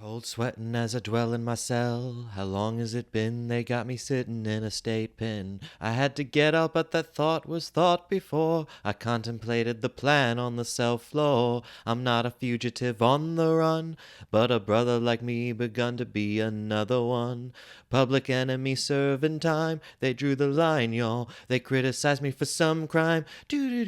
Cold sweating as I dwell in my cell. How long has it been? They got me sitting in a state pen. I had to get up, but that thought was thought before. I contemplated the plan on the cell floor. I'm not a fugitive on the run, but a brother like me begun to be another one. Public enemy serving time. They drew the line, y'all. They criticized me for some crime. Hey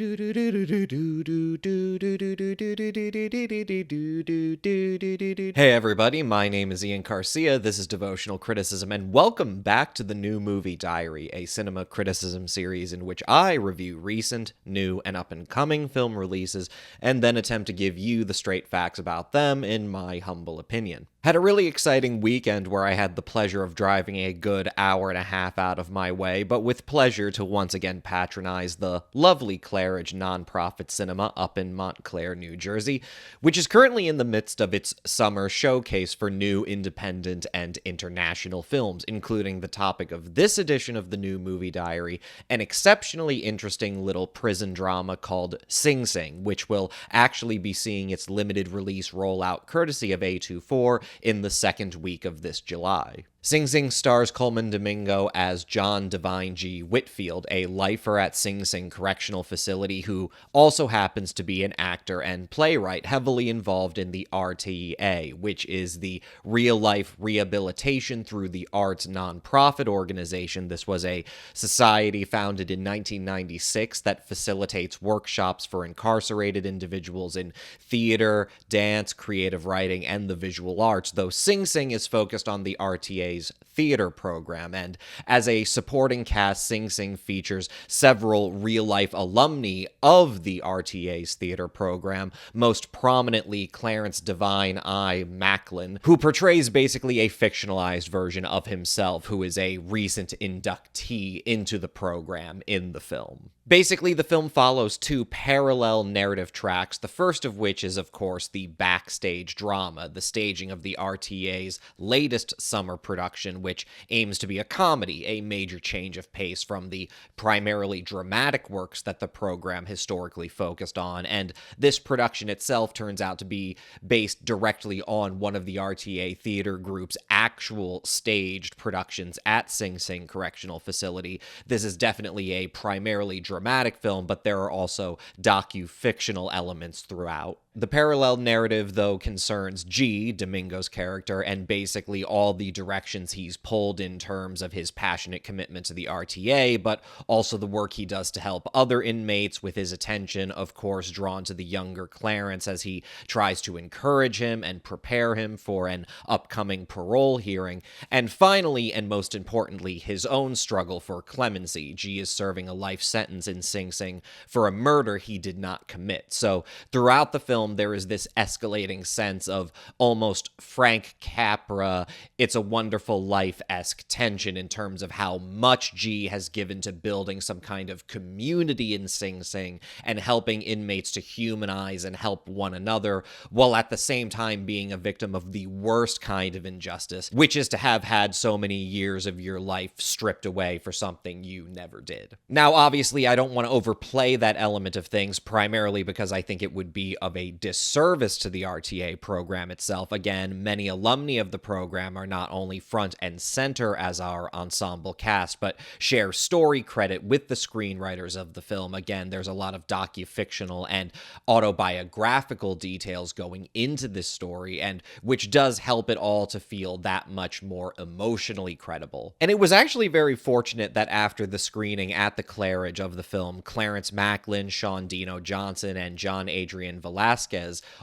everybody, my name is Ian Garcia, this is Devotional Criticism, and welcome back to the New Movie Diary, a cinema criticism series in which I review recent, new, and up-and-coming film releases, and then attempt to give you the straight facts about them in my humble opinion. Had a really exciting weekend where I had the pleasure of driving a good hour and a half out of my way, but with pleasure to once again patronize the lovely Claridge nonprofit cinema up in Montclair, New Jersey, which is currently in the midst of its summer showcase for new independent and international films, including the topic of this edition of the New Movie Diary, an exceptionally interesting little prison drama called Sing Sing, which will actually be seeing its limited release rollout courtesy of A24 in the second week of this July. Sing Sing stars Coleman Domingo as John Divine G. Whitfield, a lifer at Sing Sing Correctional Facility who also happens to be an actor and playwright heavily involved in the RTEA, which is the real-life rehabilitation through the arts nonprofit organization. This was a society founded in 1996 that facilitates workshops for incarcerated individuals in theater, dance, creative writing, and the visual arts, though Sing Sing is focused on the RTEA's theater program, and as a supporting cast, Sing Sing features several real-life alumni of the RTA's theater program, most prominently Clarence Divine I. Macklin, who portrays basically a fictionalized version of himself, who is a recent inductee into the program in the film. Basically, the film follows two parallel narrative tracks, the first of which is, of course, the backstage drama, the staging of the RTA's latest summer production, which aims to be a comedy, a major change of pace from the primarily dramatic works that the program historically focused on, and this production itself turns out to be based directly on one of the RTA theater group's actual staged productions at Sing Sing Correctional Facility. This is definitely a primarily dramatic film, but there are also docu-fictional elements throughout. The parallel narrative, though, concerns G, Domingo's character, and basically all the directions he's pulled in terms of his passionate commitment to the RTA, but also the work he does to help other inmates, with his attention, of course, drawn to the younger Clarence as he tries to encourage him and prepare him for an upcoming parole hearing. And finally, and most importantly, his own struggle for clemency. G is serving a life sentence in Sing Sing for a murder he did not commit. So throughout the film, there is this escalating sense of almost Frank Capra, It's a Wonderful Life-esque tension in terms of how much G has given to building some kind of community in Sing Sing and helping inmates to humanize and help one another, while at the same time being a victim of the worst kind of injustice, which is to have had so many years of your life stripped away for something you never did. Now, obviously, I don't want to overplay that element of things, primarily because I think it would be of a disservice to the RTA program itself. Again, many alumni of the program are not only front and center as our ensemble cast, but share story credit with the screenwriters of the film. Again, there's a lot of docu-fictional and autobiographical details going into this story, and which does help it all to feel that much more emotionally credible. And it was actually very fortunate that after the screening at the Claridge of the film, Clarence Macklin, Sean Dino Johnson, and John Adrian Velasquez,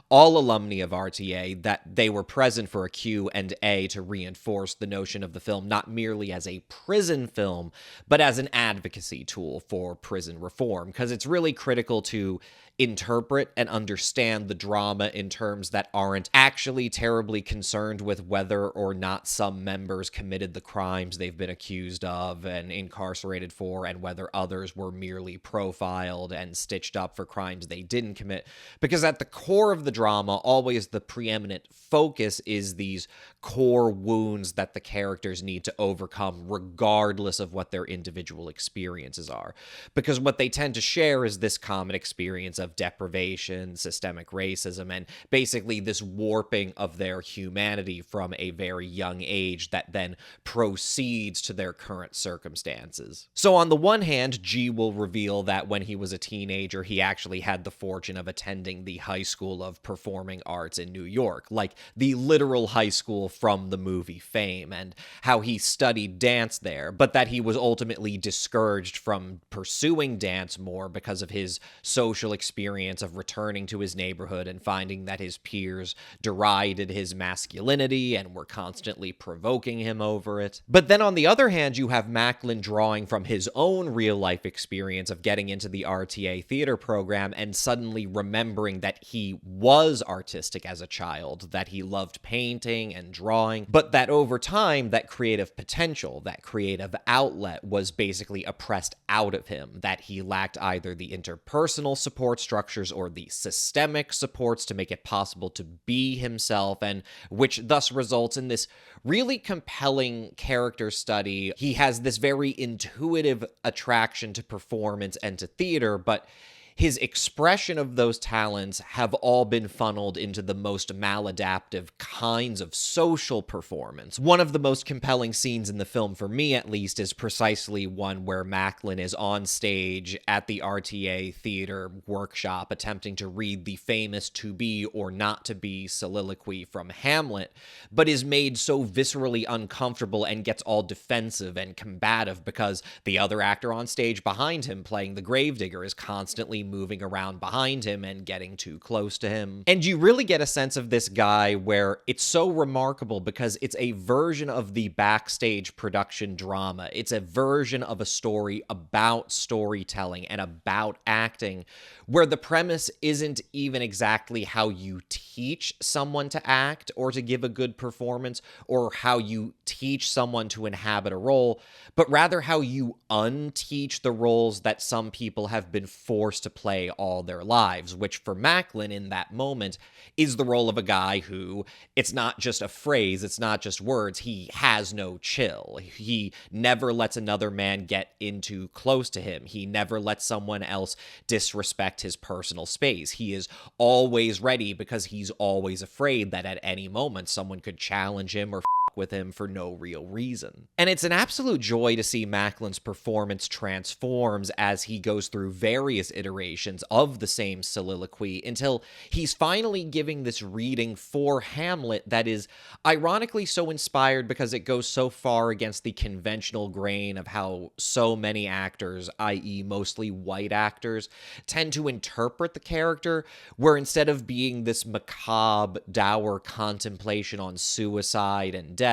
all alumni of RTA, that they were present for a Q&A to reinforce the notion of the film not merely as a prison film, but as an advocacy tool for prison reform, because it's really critical to interpret and understand the drama in terms that aren't actually terribly concerned with whether or not some members committed the crimes they've been accused of and incarcerated for, and whether others were merely profiled and stitched up for crimes they didn't commit. Because at the core of the drama, always the preeminent focus is these core wounds that the characters need to overcome regardless of what their individual experiences are. Because what they tend to share is this common experience of of deprivation, systemic racism, and basically this warping of their humanity from a very young age that then proceeds to their current circumstances. So on the one hand, G will reveal that when he was a teenager, he actually had the fortune of attending the High School of Performing Arts in New York, like the literal high school from the movie fame, and how he studied dance there, but that he was ultimately discouraged from pursuing dance more because of his social experience of returning to his neighborhood and finding that his peers derided his masculinity and were constantly provoking him over it. But then on the other hand, you have Macklin drawing from his own real-life experience of getting into the RTA theater program and suddenly remembering that he was artistic as a child, that he loved painting and drawing, but that over time, that creative potential, that creative outlet was basically oppressed out of him, that he lacked either the interpersonal support structures or the systemic supports to make it possible to be himself, and which thus results in this really compelling character study. He has this very intuitive attraction to performance and to theater, but his expression of those talents have all been funneled into the most maladaptive kinds of social performance. One of the most compelling scenes in the film, for me at least, is precisely one where Macklin is on stage at the RTA theater workshop attempting to read the famous to be or not to be soliloquy from Hamlet, but is made so viscerally uncomfortable and gets all defensive and combative because the other actor on stage behind him playing the gravedigger is constantly moving around behind him and getting too close to him. And you really get a sense of this guy where it's so remarkable because it's a version of the backstage production drama. It's a version of a story about storytelling and about acting where the premise isn't even exactly how you teach someone to act or to give a good performance or how you teach someone to inhabit a role, but rather how you unteach the roles that some people have been forced to play all their lives, which for Macklin in that moment is the role of a guy who, it's not just a phrase, it's not just words, he has no chill. He never lets another man get in too close to him. He never lets someone else disrespect his personal space. He is always ready because he's always afraid that at any moment someone could challenge him or with him for no real reason. And it's an absolute joy to see Macklin's performance transforms as he goes through various iterations of the same soliloquy until he's finally giving this reading for Hamlet that is ironically so inspired because it goes so far against the conventional grain of how so many actors, i.e. mostly white actors, tend to interpret the character, where instead of being this macabre, dour contemplation on suicide and death,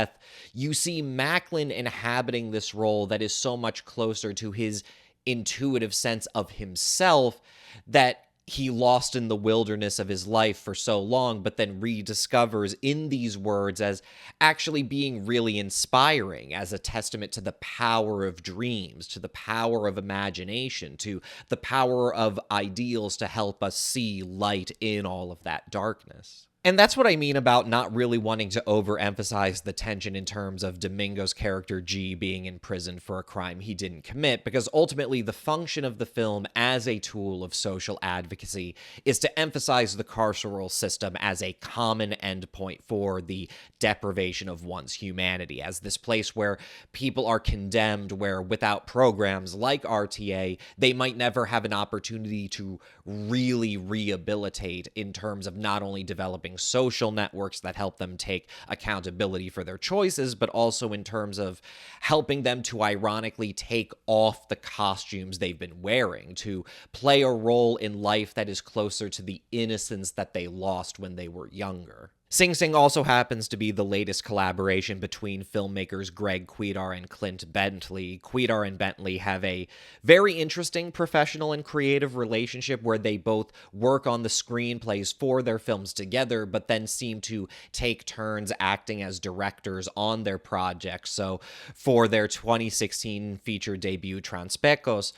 you see Macklin inhabiting this role that is so much closer to his intuitive sense of himself that he lost in the wilderness of his life for so long, but then rediscovers in these words as actually being really inspiring, as a testament to the power of dreams, to the power of imagination, to the power of ideals to help us see light in all of that darkness. And that's what I mean about not really wanting to overemphasize the tension in terms of Domingo's character G being in prison for a crime he didn't commit, because ultimately the function of the film as a tool of social advocacy is to emphasize the carceral system as a common endpoint for the deprivation of one's humanity, as this place where people are condemned, where without programs like RTA, they might never have an opportunity to really rehabilitate in terms of not only developing social networks that help them take accountability for their choices, but also in terms of helping them to ironically take off the costumes they've been wearing, to play a role in life that is closer to the innocence that they lost when they were younger. Sing Sing also happens to be the latest collaboration between filmmakers Greg Cuidar and Clint Bentley. Cuidar and Bentley have a very interesting professional and creative relationship where they both work on the screenplays for their films together, but then seem to take turns acting as directors on their projects. So for their 2016 feature debut, Transpecos,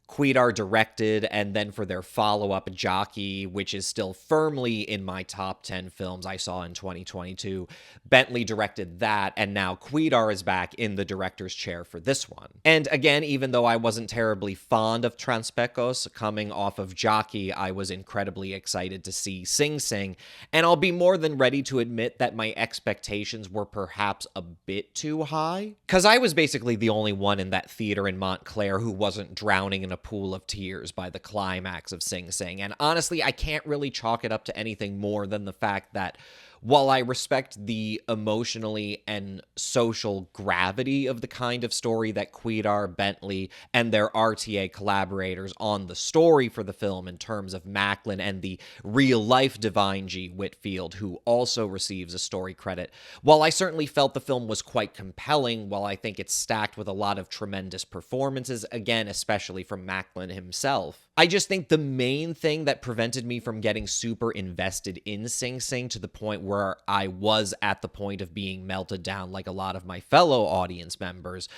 Quidar directed, and then for their follow-up, Jockey, which is still firmly in my top 10 films I saw in 2022, Bentley directed that, and now Quidar is back in the director's chair for this one. And again, even though I wasn't terribly fond of Transpecos coming off of Jockey, I was incredibly excited to see Sing Sing, and I'll be more than ready to admit that my expectations were perhaps a bit too high, because I was basically the only one in that theater in Montclair who wasn't drowning in a pool of tears by the climax of Sing Sing. And honestly, I can't really chalk it up to anything more than the fact that while I respect the emotionally and social gravity of the kind of story that Quidar, Bentley, and their RTA collaborators on the story for the film in terms of Macklin and the real-life Divine G. Whitfield, who also receives a story credit, while I certainly felt the film was quite compelling, while I think it's stacked with a lot of tremendous performances, again, especially from Macklin himself, I just think the main thing that prevented me from getting super invested in Sing Sing to the point where I was at the point of being melted down like a lot of my fellow audience members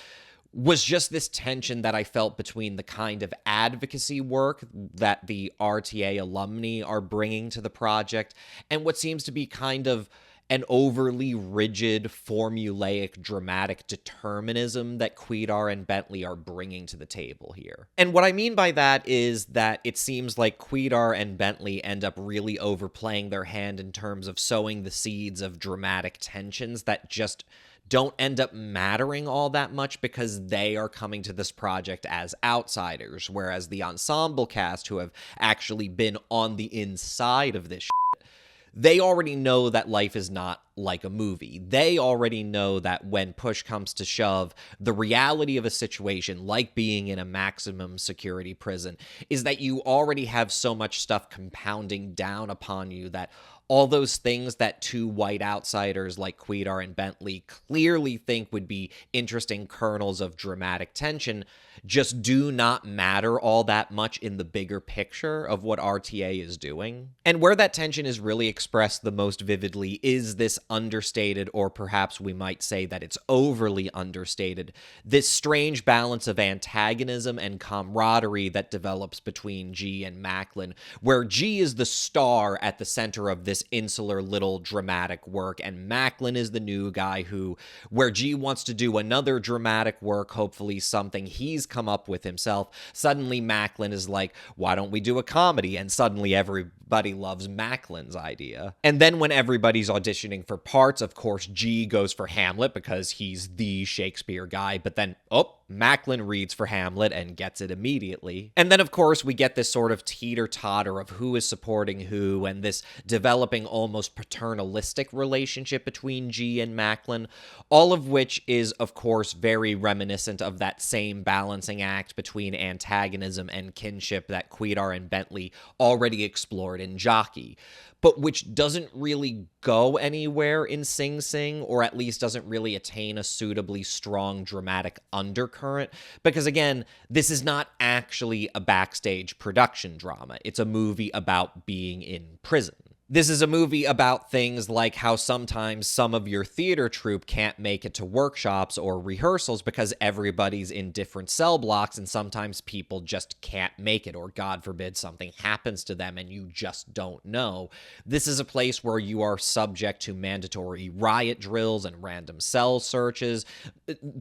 was just this tension that I felt between the kind of advocacy work that the RTA alumni are bringing to the project and what seems to be kind of an overly rigid, formulaic, dramatic determinism that Quidar and Bentley are bringing to the table here. And what I mean by that is that it seems like Quidar and Bentley end up really overplaying their hand in terms of sowing the seeds of dramatic tensions that just don't end up mattering all that much because they are coming to this project as outsiders, whereas the ensemble cast, who have actually been on the inside of this they already know that life is not like a movie. They already know that when push comes to shove, the reality of a situation, like being in a maximum security prison, is that you already have so much stuff compounding down upon you that all those things that two white outsiders like Quidar and Bentley clearly think would be interesting kernels of dramatic tension just do not matter all that much in the bigger picture of what RTA is doing. And where that tension is really expressed the most vividly is this understated, or perhaps we might say that it's overly understated, this strange balance of antagonism and camaraderie that develops between G and Macklin, where G is the star at the center of this insular little dramatic work, and Macklin is the new guy who, where G wants to do another dramatic work, hopefully something he's come up with himself, suddenly Macklin is like, why don't we do a comedy? And suddenly everybody loves Macklin's idea. And then when everybody's auditioning for parts, of course, G goes for Hamlet because he's the Shakespeare guy, but then, Macklin reads for Hamlet and gets it immediately. And then, of course, we get this sort of teeter-totter of who is supporting who, and this developing almost paternalistic relationship between G and Macklin, all of which is, of course, very reminiscent of that same balancing act between antagonism and kinship that Quidar and Bentley already explored in Jockey, but which doesn't really go anywhere in Sing Sing, or at least doesn't really attain a suitably strong dramatic undercurrent, because again, this is not actually a backstage production drama. It's a movie about being in prison. This is a movie about things like how sometimes some of your theater troupe can't make it to workshops or rehearsals because everybody's in different cell blocks, and sometimes people just can't make it, or God forbid something happens to them and you just don't know. This is a place where you are subject to mandatory riot drills and random cell searches,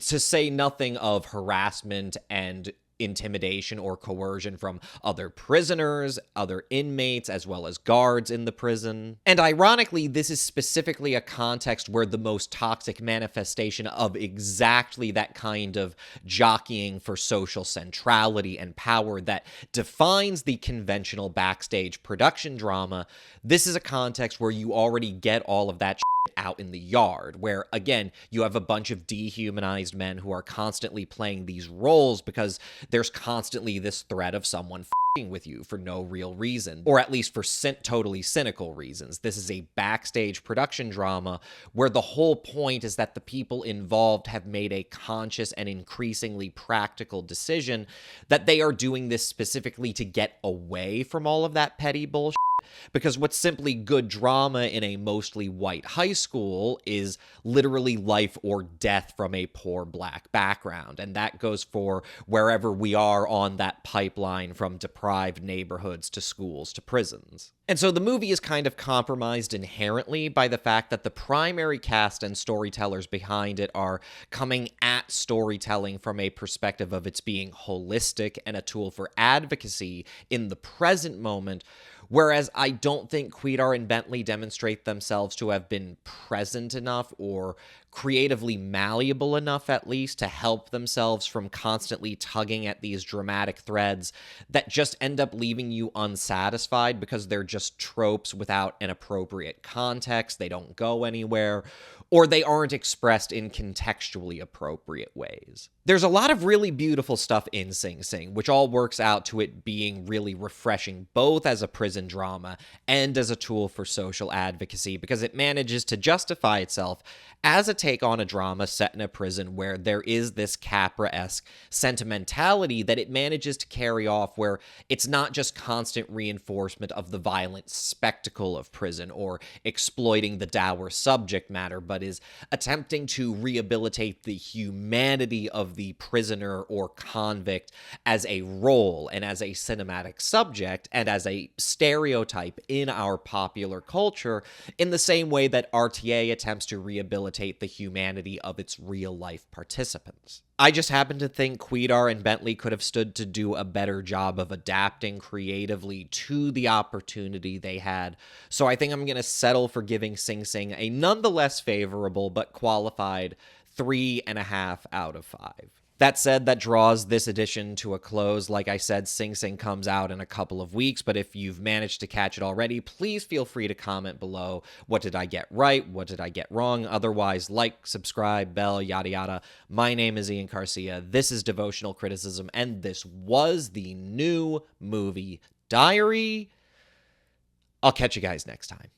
to say nothing of harassment and intimidation or coercion from other prisoners, other inmates, as well as guards in the prison. And ironically, this is specifically a context where the most toxic manifestation of exactly that kind of jockeying for social centrality and power that defines the conventional backstage production drama, this is a context where you already get all of that out in the yard, where, again, you have a bunch of dehumanized men who are constantly playing these roles because there's constantly this threat of someone with you for no real reason, or at least for totally cynical reasons. This is a backstage production drama where the whole point is that the people involved have made a conscious and increasingly practical decision that they are doing this specifically to get away from all of that petty bullshit. Because what's simply good drama in a mostly white high school is literally life or death from a poor black background. And that goes for wherever we are on that pipeline from deprived neighborhoods to schools to prisons. And so the movie is kind of compromised inherently by the fact that the primary cast and storytellers behind it are coming at storytelling from a perspective of its being holistic and a tool for advocacy in the present moment. Whereas I don't think Cuidar and Bentley demonstrate themselves to have been present enough or creatively malleable enough, at least, to help themselves from constantly tugging at these dramatic threads that just end up leaving you unsatisfied because they're just tropes without an appropriate context, they don't go anywhere, or they aren't expressed in contextually appropriate ways. There's a lot of really beautiful stuff in Sing Sing, which all works out to it being really refreshing, both as a prison drama and as a tool for social advocacy, because it manages to justify itself as a take on a drama set in a prison where there is this Capra-esque sentimentality that it manages to carry off, where it's not just constant reinforcement of the violent spectacle of prison or exploiting the dour subject matter, but is attempting to rehabilitate the humanity of the prisoner or convict as a role and as a cinematic subject and as a stereotype in our popular culture, in the same way that RTA attempts to rehabilitate the humanity of its real-life participants. I just happen to think Cuidar and Bentley could have stood to do a better job of adapting creatively to the opportunity they had, so I think I'm going to settle for giving Sing Sing a nonetheless favorable but qualified 3.5 out of 5. That said, that draws this edition to a close. Like I said, Sing Sing comes out in a couple of weeks, but if you've managed to catch it already, please feel free to comment below. What did I get right? What did I get wrong? Otherwise, like, subscribe, bell, yada yada. My name is Ian Garcia. This is Devotional Criticism, and this was the new movie diary. I'll catch you guys next time.